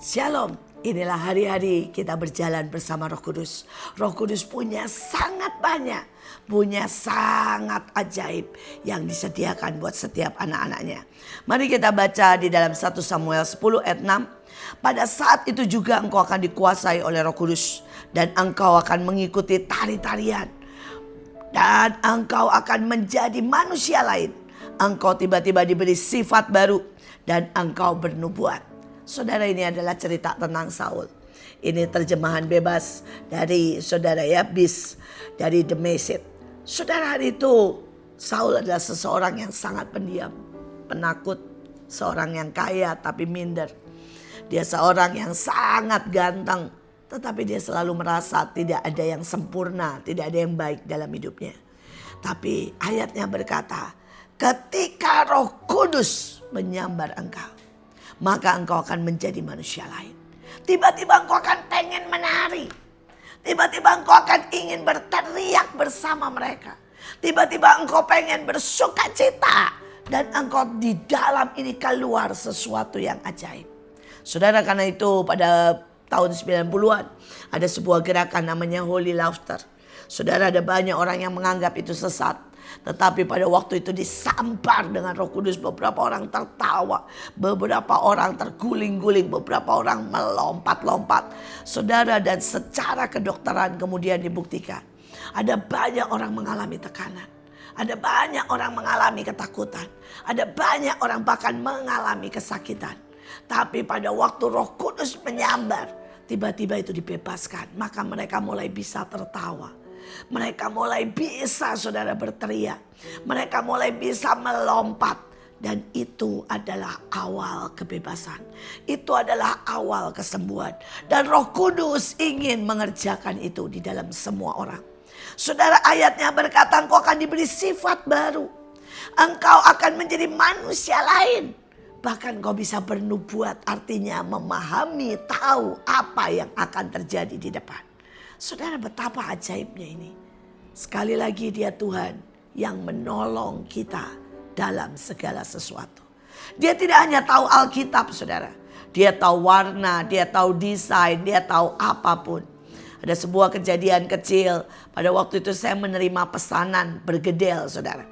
Shalom, inilah hari-hari kita berjalan bersama Roh Kudus. Roh Kudus punya sangat banyak, punya sangat ajaib yang disediakan buat setiap anak-anaknya. Mari kita baca di dalam 1 Samuel 10 ayat 6. Pada saat itu juga engkau akan dikuasai oleh Roh Kudus dan engkau akan mengikuti tari-tarian. Dan engkau akan menjadi manusia lain. Engkau tiba-tiba diberi sifat baru dan engkau bernubuat. Saudara, ini adalah cerita tentang Saul. Ini terjemahan bebas dari saudara Bis dari The Message. Saudara, hari itu Saul adalah seseorang yang sangat pendiam, penakut, seorang yang kaya tapi minder. Dia seorang yang sangat ganteng, tetapi dia selalu merasa tidak ada yang sempurna, tidak ada yang baik dalam hidupnya. Tapi ayatnya berkata, ketika Roh Kudus menyambar engkau, maka engkau akan menjadi manusia lain. Tiba-tiba engkau akan pengen menari. Tiba-tiba engkau akan ingin berteriak bersama mereka. Tiba-tiba engkau pengen bersuka cita. Dan engkau di dalam ini keluar sesuatu yang ajaib. Saudara, karena itu pada tahun 90-an ada sebuah gerakan namanya Holy Laughter. Saudara, ada banyak orang yang menganggap itu sesat. Tetapi pada waktu itu disampar dengan Roh Kudus. Beberapa orang tertawa, beberapa orang terguling-guling, beberapa orang melompat-lompat. Saudara, dan secara kedokteran kemudian dibuktikan. Ada banyak orang mengalami tekanan. Ada banyak orang mengalami ketakutan. Ada banyak orang bahkan mengalami kesakitan. Tapi pada waktu Roh Kudus menyambar, tiba-tiba itu dibebaskan. Maka mereka mulai bisa tertawa. Mereka mulai bisa, saudara, berteriak. Mereka mulai bisa melompat. Dan itu adalah awal kebebasan. Itu adalah awal kesembuhan. Dan Roh Kudus ingin mengerjakan itu di dalam semua orang. Saudara, ayatnya berkata engkau akan diberi sifat baru. Engkau akan menjadi manusia lain. Bahkan kau bisa bernubuat, artinya memahami, tahu apa yang akan terjadi di depan. Saudara, betapa ajaibnya ini. Sekali lagi dia Tuhan yang menolong kita dalam segala sesuatu. Dia tidak hanya tahu Alkitab, saudara. Dia tahu warna, dia tahu desain, dia tahu apapun. Ada sebuah kejadian kecil. Pada waktu itu saya menerima pesanan bergedel, saudara.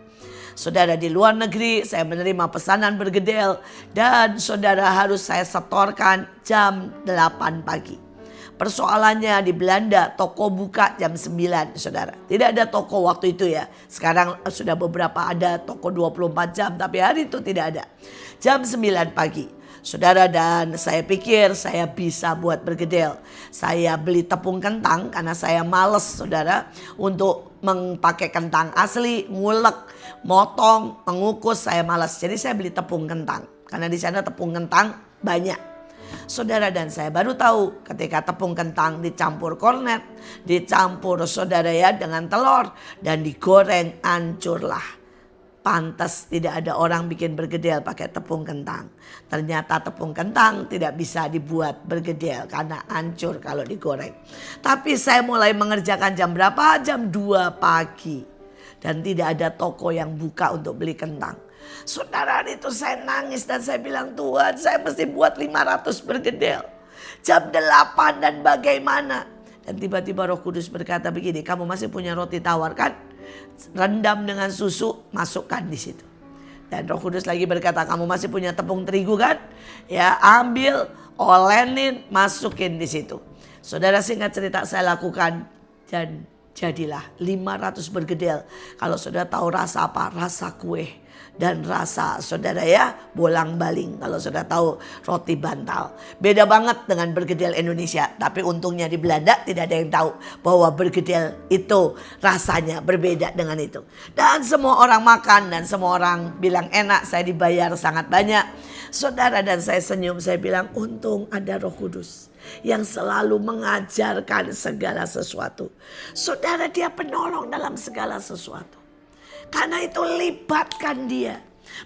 Saudara, di luar negeri saya menerima pesanan bergedel. Dan saudara, harus saya setorkan jam 8 pagi. Persoalannya di Belanda toko buka jam 9, saudara. Tidak ada toko waktu itu ya. Sekarang sudah beberapa ada toko 24 jam. Tapi hari itu tidak ada. Jam 9 pagi. Saudara, dan saya pikir saya bisa buat bergedel. Saya beli tepung kentang karena saya males, saudara, untuk memakai kentang asli, ngulek, motong, mengukus, saya malas. Jadi saya beli tepung kentang. Karena di sana tepung kentang banyak. Saudara, dan saya baru tahu ketika tepung kentang dicampur kornet, dicampur, saudara ya, dengan telur dan digoreng, hancurlah. Pantas tidak ada orang bikin bergedel pakai tepung kentang. Ternyata tepung kentang tidak bisa dibuat bergedel karena hancur kalau digoreng. Tapi saya mulai mengerjakan jam berapa? Jam 2 pagi. Dan tidak ada toko yang buka untuk beli kentang. Saudara, itu saya nangis dan saya bilang, Tuhan, saya mesti buat 500 bergedel. Jam 8 dan bagaimana? Dan tiba-tiba Roh Kudus berkata begini, kamu masih punya roti tawar kan? Rendam dengan susu, masukkan di situ. Dan Roh Kudus lagi berkata, kamu masih punya tepung terigu kan? Ya, ambil, olenin, masukin di situ. Saudara, singkat cerita saya lakukan dan jadilah 500 bergedel. Kalau saudara tahu rasa apa? Rasa kue. Dan rasa, saudara ya, bolang-baling. Kalau saudara tahu roti bantal. Beda banget dengan bergedel Indonesia. Tapi untungnya di Belanda tidak ada yang tahu bahwa bergedel itu rasanya berbeda dengan itu. Dan semua orang makan dan semua orang bilang enak. Saya dibayar sangat banyak. Saudara, dan saya senyum, saya bilang untung ada Roh Kudus yang selalu mengajarkan segala sesuatu. Saudara, dia penolong dalam segala sesuatu. Karena itu libatkan dia.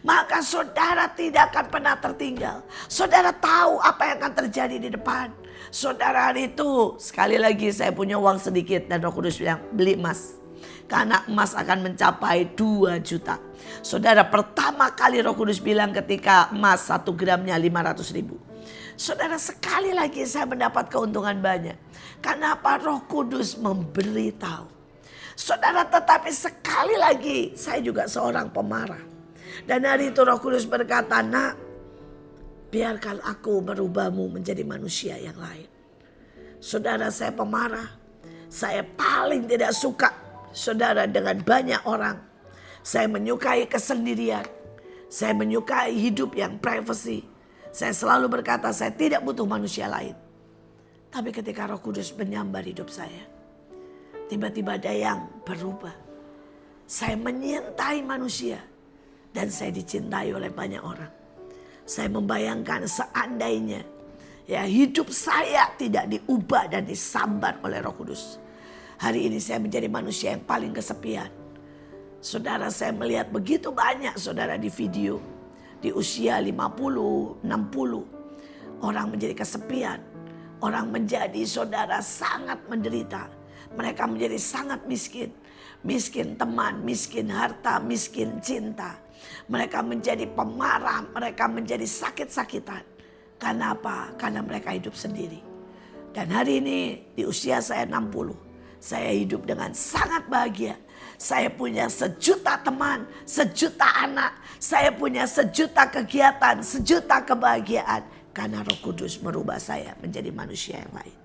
Maka saudara tidak akan pernah tertinggal. Saudara tahu apa yang akan terjadi di depan. Saudara, hari itu sekali lagi saya punya uang sedikit. Dan Roh Kudus bilang beli emas. Karena emas akan mencapai 2 juta. Saudara, pertama kali Roh Kudus bilang ketika emas 1 gramnya 500 ribu. Saudara, sekali lagi saya mendapat keuntungan banyak. Kenapa? Roh Kudus memberitahu. Saudara, tetapi sekali lagi saya juga seorang pemarah. Dan hari itu Roh Kudus berkata, nak, biarkan aku merubahmu menjadi manusia yang lain. Saudara, saya pemarah. Saya paling tidak suka, saudara, dengan banyak orang. Saya menyukai kesendirian. Saya menyukai hidup yang privacy. Saya selalu berkata saya tidak butuh manusia lain. Tapi ketika Roh Kudus menyambar hidup saya, tiba-tiba ada yang berubah. Saya menyintai manusia dan saya dicintai oleh banyak orang. Saya membayangkan seandainya ya hidup saya tidak diubah dan disambar oleh Roh Kudus. Hari ini saya menjadi manusia yang paling kesepian. Saudara, saya melihat begitu banyak saudara di video. Di usia 50, 60. Orang menjadi kesepian. Orang menjadi saudara sangat menderita. Mereka menjadi sangat miskin. Miskin teman, miskin harta, miskin cinta. Mereka menjadi pemarah, mereka menjadi sakit-sakitan. Karena apa? Karena mereka hidup sendiri. Dan hari ini di usia saya 60, saya hidup dengan sangat bahagia. Saya punya 1 juta teman, 1 juta anak. Saya punya 1 juta kegiatan, 1 juta kebahagiaan. Karena Roh Kudus merubah saya menjadi manusia yang lain.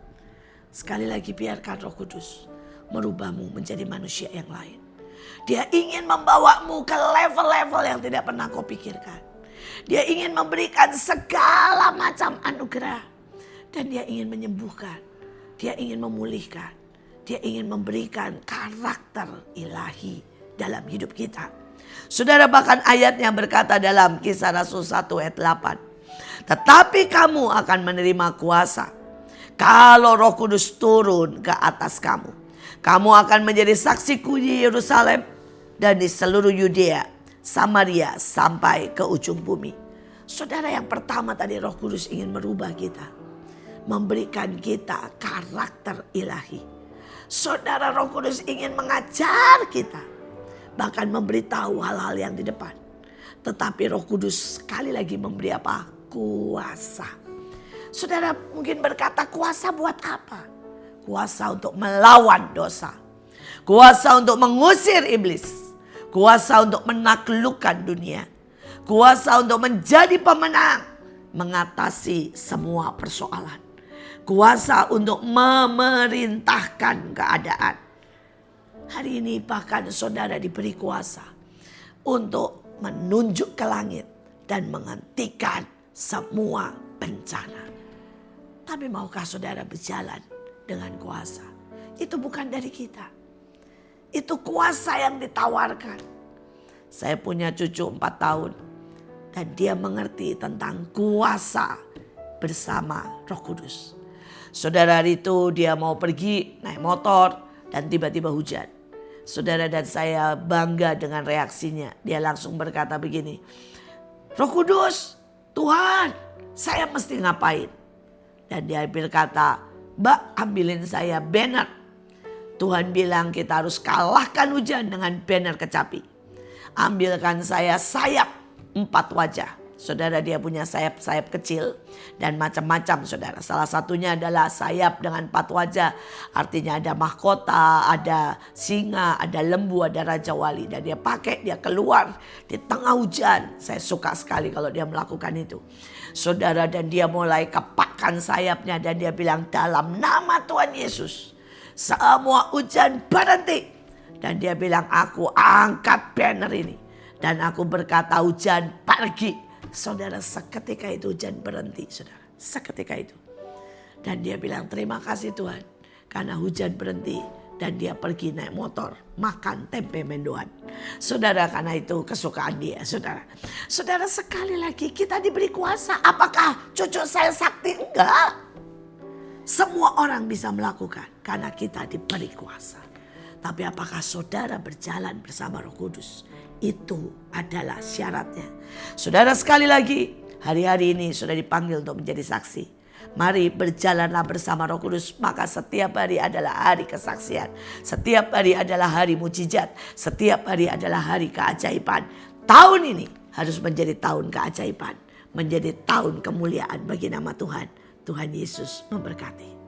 Sekali lagi biarkan Roh Kudus merubahmu menjadi manusia yang lain. Dia ingin membawamu ke level-level yang tidak pernah kau pikirkan. Dia ingin memberikan segala macam anugerah. Dan dia ingin menyembuhkan. Dia ingin memulihkan. Dia ingin memberikan karakter ilahi dalam hidup kita. Saudara, bahkan ayatnya berkata dalam Kisah Rasul 1 ayat 8. Tetapi kamu akan menerima kuasa kalau Roh Kudus turun ke atas kamu. Kamu akan menjadi saksiku di Yerusalem dan di seluruh Yudea, Samaria sampai ke ujung bumi. Saudara, yang pertama tadi Roh Kudus ingin merubah kita. Memberikan kita karakter ilahi. Saudara, Roh Kudus ingin mengajar kita. Bahkan memberitahu hal-hal yang di depan. Tetapi Roh Kudus sekali lagi memberi apa? Kuasa. Saudara mungkin berkata, kuasa buat apa? Kuasa untuk melawan dosa. Kuasa untuk mengusir iblis. Kuasa untuk menaklukkan dunia. Kuasa untuk menjadi pemenang. Mengatasi semua persoalan. Kuasa untuk memerintahkan keadaan. Hari ini bahkan saudara diberi kuasa untuk menunjuk ke langit dan menghentikan semua bencana. Tapi maukah saudara berjalan dengan kuasa? Itu bukan dari kita. Itu kuasa yang ditawarkan. Saya punya cucu 4 tahun. Dan dia mengerti tentang kuasa bersama Roh Kudus. Saudara, hari itu dia mau pergi naik motor dan tiba-tiba hujan. Saudara, dan saya bangga dengan reaksinya. Dia langsung berkata begini, Roh Kudus, Tuhan, saya mesti ngapain? Dan dia berkata, Mbak, ambilin saya banner. Tuhan bilang kita harus kalahkan hujan dengan banner kecapi. Ambilkan saya sayap 4 wajah. Saudara, dia punya sayap-sayap kecil dan macam-macam, saudara. Salah satunya adalah sayap dengan 4 wajah. Artinya ada mahkota, ada singa, ada lembu, ada raja wali. Dan dia pakai, dia keluar di tengah hujan. Saya suka sekali kalau dia melakukan itu. Saudara, dan dia mulai kepakkan sayapnya dan dia bilang, dalam nama Tuhan Yesus, semua hujan berhenti. Dan dia bilang, aku angkat banner ini. Dan aku berkata, hujan pergi. Saudara, seketika itu hujan berhenti, saudara. Seketika itu. Dan dia bilang, terima kasih Tuhan. Karena hujan berhenti. Dan dia pergi naik motor. Makan tempe mendoan. Saudara, karena itu kesukaan dia, saudara. Saudara, sekali lagi kita diberi kuasa. Apakah cucu saya sakti? Enggak. Semua orang bisa melakukan. Karena kita diberi kuasa. Tapi apakah saudara berjalan bersama Roh Kudus? Itu adalah syaratnya. Saudara, sekali lagi, hari-hari ini sudah dipanggil untuk menjadi saksi. Mari berjalanlah bersama Roh Kudus. Maka setiap hari adalah hari kesaksian. Setiap hari adalah hari mujizat. Setiap hari adalah hari keajaiban. Tahun ini harus menjadi tahun keajaiban. menjadi tahun kemuliaan bagi nama Tuhan. Tuhan Yesus memberkati.